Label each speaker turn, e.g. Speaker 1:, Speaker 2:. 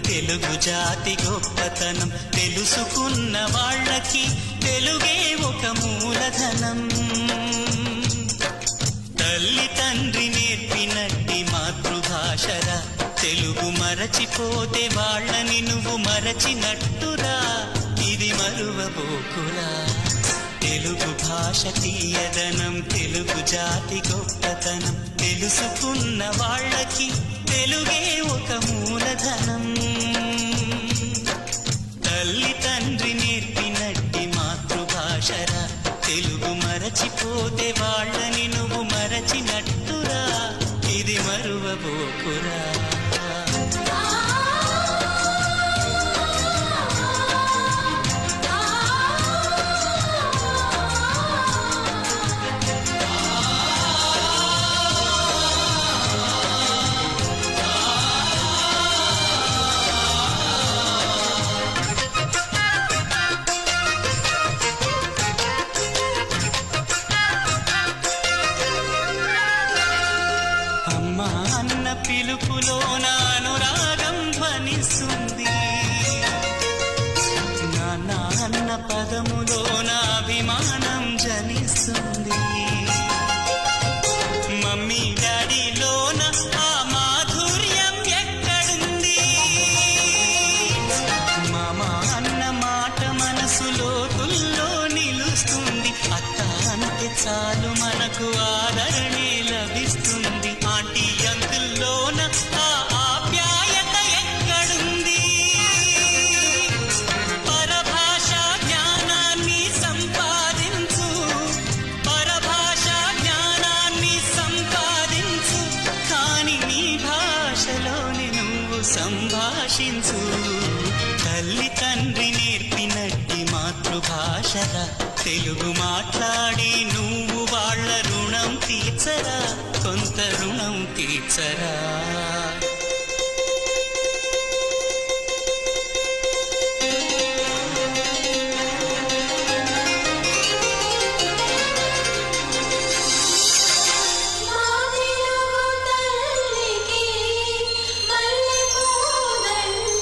Speaker 1: తెలుగు జాతి గొప్పతనం తెలుసుకున్న వాళ్ళకి తెలుగే ఒక మూలధనం. తల్లి తండ్రి నేర్పినట్టి మాతృభాషరా, తెలుగు మరచిపోతే వాళ్ళని నువ్వు మరచినట్టురా, ఇది మరువబోకురా. తెలుగు భాష తీయదనం, తెలుగు జాతి గొప్పతనం తెలుసుకున్న వాళ్ళకి తెలుగే ఒక మూలధనం. తల్లి తండ్రి నేర్పినట్టి మాతృభాషరా, తెలుగు మరచిపోతే వాళ్ళని నువ్వు మరచినట్టురా, ఇది మరువబోకురా. అమ్మా అన్న పిలుపులో అనురాగం ధ్వనిస్తుంది, నాన్న అన్న పదములో అభిమానం జనిస్తుంది. మమ్మీ డాడీలోన ఆ మాధుర్యం ఎక్కడుంది? మామ అన్న మాట మనసులో తుల్లో నిలుస్తుంది. అత్త అంటే చాలు మనకు ఆదరణే లభిస్తుంది. ఆంటీ అంకుల్లోన ఆ ఆప్యాయత ఎక్కడుంది? పరభాషా జ్ఞానాన్ని సంపాదించు, పరభాషా జ్ఞానాన్ని సంపాదించు, కాని నీ భాషలోని నువ్వు సంభాషించు. తల్లి తండ్రి నేర్పినట్టి మాతృభాషరా, తెలుగు మాట్లాడి నువ్వు వాళ్ళ రుణం తీర్చరా, కొంత రుణం తీర్చరా.